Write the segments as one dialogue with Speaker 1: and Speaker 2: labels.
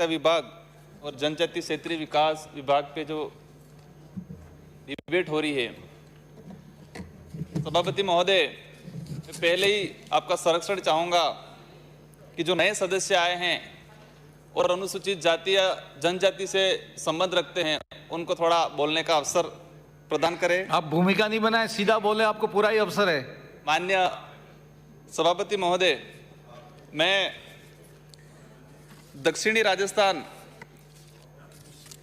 Speaker 1: विभाग और जनजातीय क्षेत्रीय विकास विभाग पे जो डिबेट हो रही है, सभापति महोदय, मैं पहले ही आपका संरक्षण चाहूँगा कि जो नए सदस्य आए हैं और अनुसूचित जाति या जनजाति से संबंध रखते हैं, उनको थोड़ा बोलने का अवसर प्रदान करें।
Speaker 2: आप भूमिका नहीं बनाए, सीधा बोले, आपको पूरा ही अवसर है।
Speaker 1: माननीय सभापति महोदय, मैं दक्षिणी राजस्थान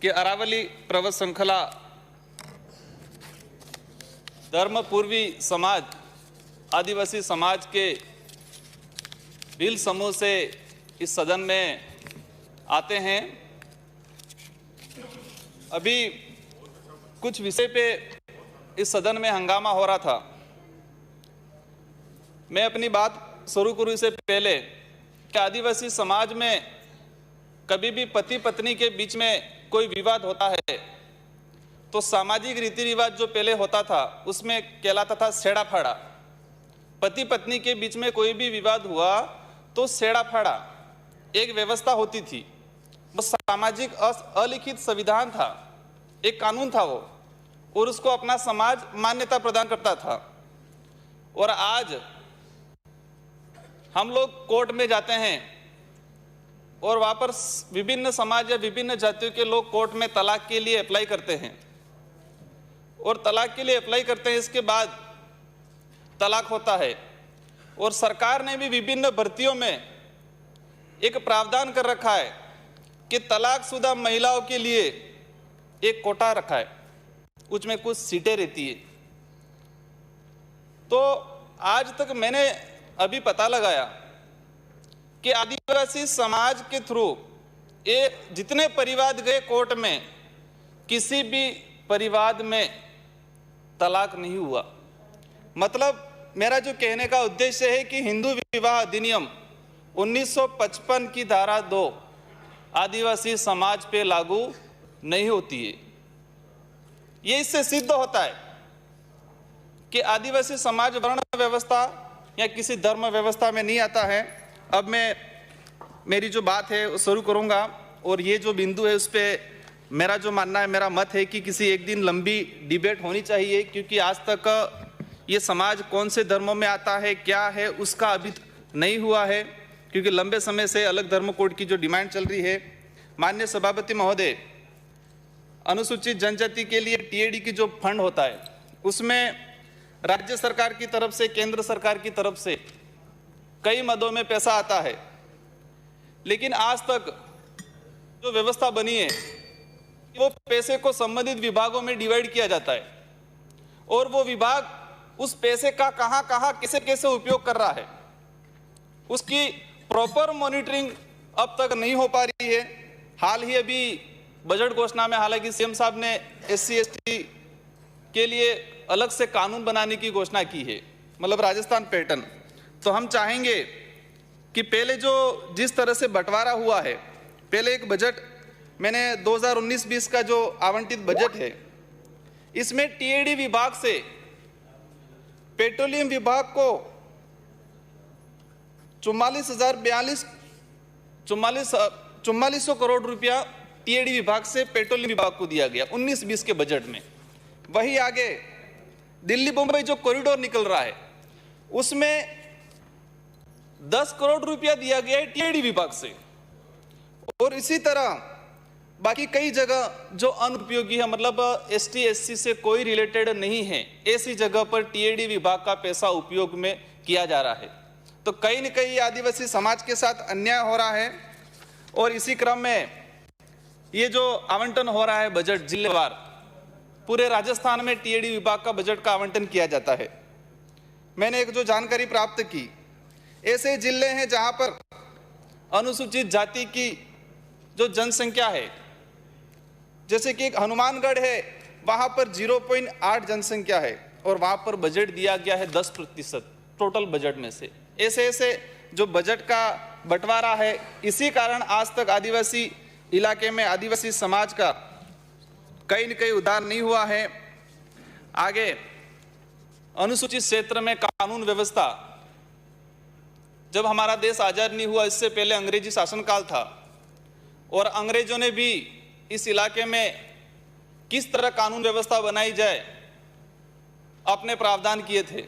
Speaker 1: के अरावली पर्वत श्रृंखला धर्म पूर्वी समाज आदिवासी समाज के भील समूह से इस सदन में आते हैं। अभी कुछ विषय पे इस सदन में हंगामा हो रहा था। मैं अपनी बात शुरू करूं इससे पहले कि आदिवासी समाज में कभी भी पति पत्नी के बीच में कोई विवाद होता है तो सामाजिक रीति रिवाज जो पहले होता था उसमें कहलाता था सेड़ा फाड़ा। पति पत्नी के बीच में कोई भी विवाद हुआ तो सेड़ा फाड़ा एक व्यवस्था होती थी। बस सामाजिक अलिखित संविधान था, एक कानून था वो, और उसको अपना समाज मान्यता प्रदान करता था। और आज हम लोग कोर्ट में जाते हैं और वहाँ पर विभिन्न समाज या विभिन्न जातियों के लोग कोर्ट में तलाक के लिए अप्लाई करते हैं और तलाक के लिए अप्लाई करते हैं। इसके बाद तलाक होता है और सरकार ने भी विभिन्न भर्तियों में एक प्रावधान कर रखा है कि तलाकशुदा महिलाओं के लिए एक कोटा रखा है, उसमें कुछ सीटें रहती है। तो आज तक मैंने अभी पता लगाया कि आदिवासी समाज के थ्रू ये जितने परिवाद गए कोर्ट में, किसी भी परिवाद में तलाक नहीं हुआ। मतलब मेरा जो कहने का उद्देश्य है कि हिंदू विवाह अधिनियम 1955 की धारा 2 आदिवासी समाज पे लागू नहीं होती है। ये इससे सिद्ध होता है कि आदिवासी समाज वर्ण व्यवस्था या किसी धर्म व्यवस्था में नहीं आता है। अब मैं मेरी जो बात है वो शुरू करूंगा और ये जो बिंदु है उस पर मेरा जो मानना है, मेरा मत है कि किसी एक दिन लंबी डिबेट होनी चाहिए, क्योंकि आज तक ये समाज कौन से धर्मों में आता है क्या है उसका अभी नहीं हुआ है, क्योंकि लंबे समय से अलग धर्म कोड की जो डिमांड चल रही है। माननीय सभापति महोदय, अनुसूचित जनजाति के लिए टीएडी की जो फंड होता है उसमें राज्य सरकार की तरफ से, केंद्र सरकार की तरफ से कई मदों में पैसा आता है, लेकिन आज तक जो व्यवस्था बनी है वो पैसे को संबंधित विभागों में डिवाइड किया जाता है और वो विभाग उस पैसे का कहां कहां कैसे कैसे उपयोग कर रहा है उसकी प्रॉपर मॉनिटरिंग अब तक नहीं हो पा रही है। हाल ही अभी बजट घोषणा में हालांकि सीएम साहब ने SC ST के लिए अलग से कानून बनाने की घोषणा की है, मतलब राजस्थान पैटर्न। तो हम चाहेंगे कि पहले जो जिस तरह से बंटवारा हुआ है, पहले एक बजट मैंने 2019-20 का जो आवंटित बजट है इसमें टीएडी विभाग से पेट्रोलियम विभाग को 4400 करोड़ रुपया टीएडी विभाग से पेट्रोलियम विभाग को दिया गया 19-20 के बजट में। वही आगे दिल्ली मुंबई जो कॉरिडोर निकल रहा है उसमें 10 करोड़ रुपया दिया गया है टीएडी विभाग से। और इसी तरह बाकी कई जगह जो अनुपयोगी है, मतलब ST SC से कोई रिलेटेड नहीं है, ऐसी जगह पर टीएडी विभाग का पैसा उपयोग में किया जा रहा है। तो कहीं न कहीं आदिवासी समाज के साथ अन्याय हो रहा है। और इसी क्रम में ये जो आवंटन हो रहा है बजट जिलेवार, पूरे राजस्थान में टीएडी विभाग का बजट का आवंटन किया जाता है। मैंने एक जो जानकारी प्राप्त की, ऐसे जिले हैं जहां पर अनुसूचित जाति की जो जनसंख्या है, जैसे कि एक हनुमानगढ़ है, वहां पर 0.8 जनसंख्या है और वहां पर बजट दिया गया है 10% टोटल बजट में से। ऐसे ऐसे जो बजट का बंटवारा है, इसी कारण आज तक आदिवासी इलाके में आदिवासी समाज का कहीं न कहीं उद्धार नहीं हुआ है। आगे अनुसूचित क्षेत्र में कानून व्यवस्था, जब हमारा देश आजाद नहीं हुआ इससे पहले अंग्रेजी शासनकाल था और अंग्रेजों ने भी इस इलाके में किस तरह कानून व्यवस्था बनाई जाए अपने प्रावधान किए थे।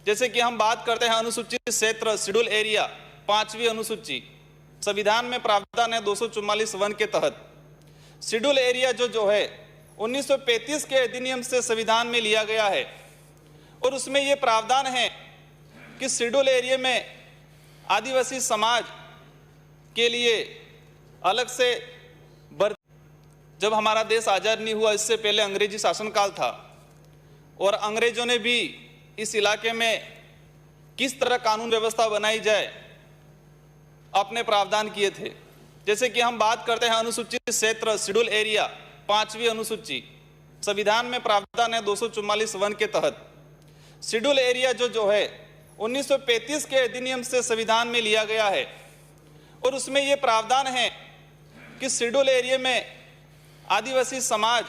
Speaker 1: जैसे कि हम बात करते हैं अनुसूचित क्षेत्र शेड्यूल एरिया 5वीं अनुसूची, संविधान में प्रावधान है 244(1) के तहत। शेड्यूल एरिया जो है 1935 के अधिनियम से संविधान में लिया गया है और उसमें यह प्रावधान है कि शेड्यूल एरिया में आदिवासी समाज के लिए अलग से जब हमारा देश आज़ाद नहीं हुआ, इससे पहले अंग्रेजी शासनकाल था और अंग्रेजों ने भी इस इलाके में किस तरह कानून व्यवस्था बनाई जाए अपने प्रावधान किए थे। जैसे कि हम बात करते हैं अनुसूचित क्षेत्र शेड्यूल एरिया 5वीं अनुसूची, संविधान में प्रावधान है 244(1) के तहत। शेड्यूल एरिया जो है 1935 के अधिनियम से संविधान में लिया गया है और उसमें यह प्रावधान है कि शेड्यूल एरिया में आदिवासी समाज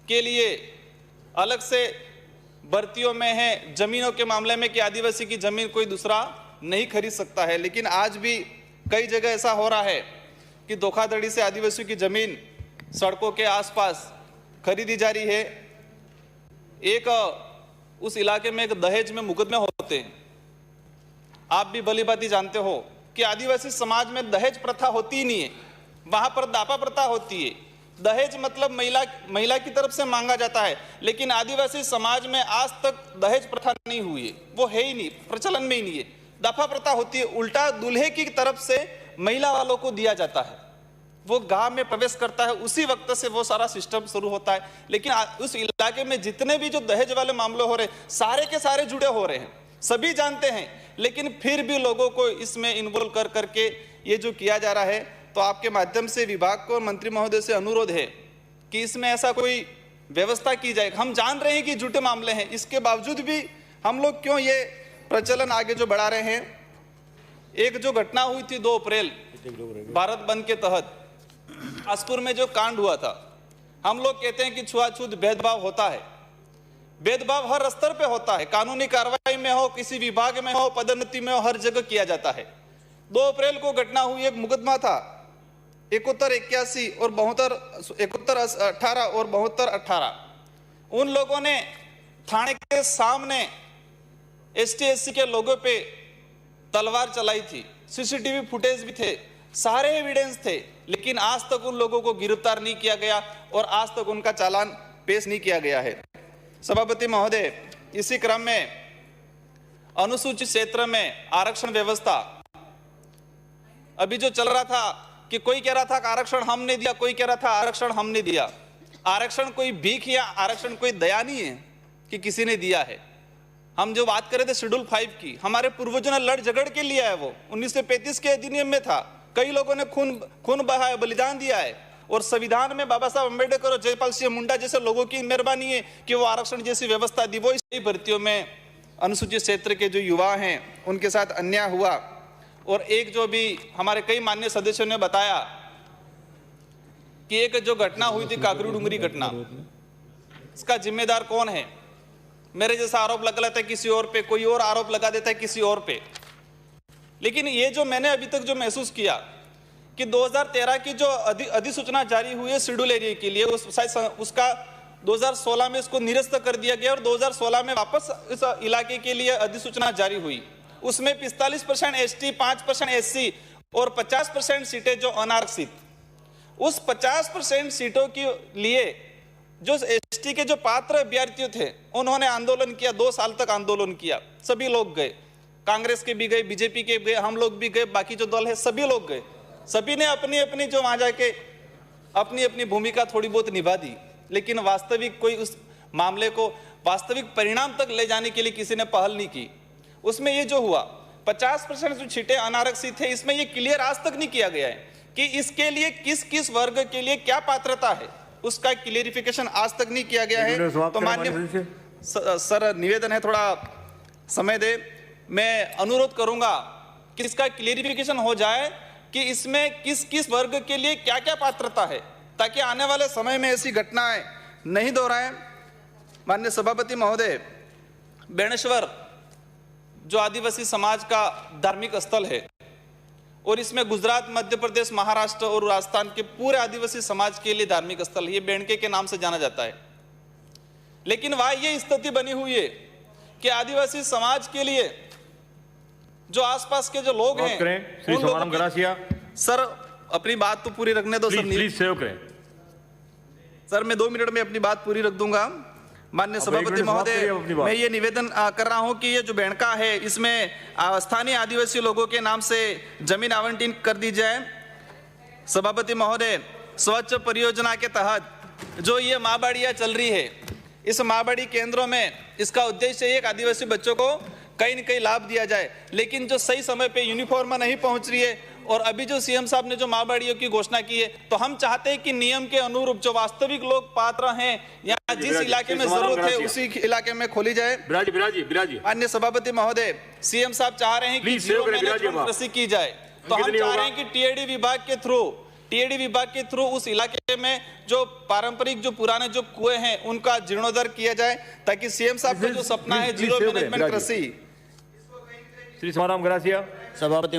Speaker 1: के लिए अलग से भर्तियों में है जमीनों के मामले में कि आदिवासी की जमीन कोई दूसरा नहीं खरीद सकता है। लेकिन आज भी कई जगह ऐसा हो रहा है कि धोखाधड़ी से आदिवासियों की जमीन सड़कों के आसपास खरीदी जा रही है। एक उस इलाके में एक दहेज में मुकदमे होते हैं। आप भी भली भांति जानते हो कि आदिवासी समाज में दहेज प्रथा होती ही नहीं है, वहां पर दापा प्रथा होती है। दहेज मतलब महिला की तरफ से मांगा जाता है, लेकिन आदिवासी समाज में आज तक दहेज प्रथा नहीं हुई है, वो है ही नहीं, प्रचलन में ही नहीं है। दाफा प्रथा होती है, उल्टा दूल्हे की तरफ से महिला वालों को दिया जाता है। वो गांव में प्रवेश करता है, उसी वक्त से वो सारा सिस्टम शुरू होता है। लेकिन उस इलाके में जितने भी जो दहेज वाले मामले हो रहे हैं, सारे के सारे जुड़े हो रहे हैं, सभी जानते हैं, लेकिन फिर भी लोगों को इसमें इन्वॉल्व कर करके ये जो किया जा रहा है। तो आपके माध्यम से विभाग को, मंत्री महोदय से अनुरोध है कि इसमें ऐसा कोई व्यवस्था की जाए। हम जान रहे हैं कि झूठे मामले हैं, इसके बावजूद भी हम लोग क्यों ये प्रचलन आगे जो बढ़ा रहे हैं। एक जो घटना हुई थी 2 अप्रैल भारत बंद के तहत आसपुर में जो कांड हुआ था, हम लोग कहते हैं कि छुआछूत भेदभाव होता है। भेदभाव हर स्तर पे होता है, कानूनी कार्रवाई में हो, किसी विभाग में हो, पदोन्नति में हो, हर जगह किया जाता है। 2 अप्रैल को घटना हुई, एक मुकदमा था 7181 और 7118 और 7218। उन लोगों ने थाने के सामने ST/SC के लोगों पे तलवार चलाई थी, सीसीटीवी फुटेज भी थे, सारे एविडेंस थे, लेकिन आज तक उन लोगों को गिरफ्तार नहीं किया गया और आज तक उनका चालान पेश नहीं किया गया है। सभापति महोदय, इसी क्रम में अनुसूचित क्षेत्र में आरक्षण व्यवस्था अभी जो चल रहा था कि कोई कह रहा था कि आरक्षण हमने दिया, कोई कह रहा था आरक्षण हमने दिया। आरक्षण कोई भीख या आरक्षण कोई दया नहीं है कि किसी ने दिया है। हम जो बात कर रहे थे शेड्यूल 5 की, हमारे पूर्वजों ने लड़ झगड़ के लिया है, वो 1935 के अधिनियम में था। कई लोगों ने खून बहाया, बलिदान दिया है और संविधान में बाबा साहब अम्बेडकर और जयपाल सिंह मुंडा जैसे लोगों की मेहरबानी है कि वो आरक्षण जैसी व्यवस्था दी। वो इस भर्तियों में अनुसूचित क्षेत्र के जो युवा हैं उनके साथ अन्याय हुआ। और एक जो भी हमारे कई माननीय सदस्यों ने बताया कि एक जो घटना हुई थी काकरू डूंगरी घटना, इसका जिम्मेदार कौन है? मेरे जैसा आरोप लगा लेता है किसी और पे, कोई और आरोप लगा देता है किसी और पे। लेकिन ये जो मैंने अभी तक जो महसूस किया कि 2013 की जो अधिसूचना जारी हुई है शेड्यूल एरिया के लिए, उसका 2016 में इसको निरस्त कर दिया गया और 2016 में वापस इस इलाके के लिए अधिसूचना जारी हुई। उसमें 45% ST, 5% SC और 50% सीटें जो अनारक्षित। उस 50% सीटों के लिए जो ST के जो पात्र अभ्यर्थी थे उन्होंने आंदोलन किया, 2 साल तक आंदोलन किया। सभी लोग गए, कांग्रेस के भी गए, बीजेपी के गए, हम लोग भी गए, बाकी जो दल है सभी लोग गए। सभी ने अपनी अपनी जो वहां जाके अपनी अपनी भूमिका थोड़ी बहुत निभा दी, लेकिन वास्तविक कोई उस मामले को वास्तविक परिणाम तक ले जाने के लिए किसी ने पहल नहीं की। उसमें ये जो हुआ 50% जो सीटें अनारक्षित थे, इसमें ये क्लियर आज तक नहीं किया गया है कि इसके लिए किस किस वर्ग के लिए क्या पात्रता है, उसका क्लियरिफिकेशन आज तक नहीं किया गया है। तो माननीय सर निवेदन है, थोड़ा समय दे। मैं अनुरोध करूंगा कि इसका क्लियरिफिकेशन हो जाए कि इसमें किस किस वर्ग के लिए क्या क्या पात्रता है, ताकि आने वाले समय में ऐसी घटनाएं नहीं दोहराएं। माननीय सभापति महोदय, बेणेश्वर जो आदिवासी समाज का धार्मिक स्थल है, और इसमें गुजरात, मध्य प्रदेश, महाराष्ट्र और राजस्थान के पूरे आदिवासी समाज के लिए धार्मिक स्थल है। ये बेंडके के नाम से जाना जाता है। लेकिन वहां ये स्थिति बनी हुई है कि आदिवासी समाज के लिए जो आसपास के जो लोग हैं,
Speaker 3: श्री समाराम गरासिया
Speaker 1: सर अपनी बात तो पूरी रखने दो सर।
Speaker 3: प्लीज सेव करें
Speaker 1: सर मैं 2 मिनट में अपनी बात पूरी रख दूंगा। माननीय सभापति महोदय, मैं ये निवेदन कर रहा हूं कि ये जो बेंडका है इसमें स्थानीय आदिवासी लोगों के नाम से जमीन आवंटित कर दी जाए। सभापति महोदय, स्वच्छ परियोजना के तहत जो ये माँबाड़ियाँ चल रही है, इस माँबाड़ी केंद्रों में इसका उद्देश्य एक आदिवासी बच्चों को कहीं न कहीं लाभ दिया जाए, लेकिन जो सही समय पे यूनिफॉर्म नहीं पहुंच रही है। और अभी जो सीएम साहब ने जो माँबाड़ियों की घोषणा की है, तो हम चाहते हैं कि नियम के अनुरूप जो वास्तविक लोग पात्र हैं या जिस इलाके में जरूरत है उसी इलाके में खोली जाए।
Speaker 3: बिराजी
Speaker 1: माननीय सभापति महोदय, सीएम साहब चाह रहे हैं कि 0 मैनेजमेंट कृषि की जाए, तो हम चाह रहे हैं कि टीएडी विभाग के थ्रू उस इलाके में जो पारंपरिक जो पुराने जो कुएं हैं उनका जीर्णोद्धार किया जाए, ताकि सीएम साहब का जो सपना है 0 मैनेजमेंट कृषि।
Speaker 3: श्री समाराम गरासिया।
Speaker 4: सभापति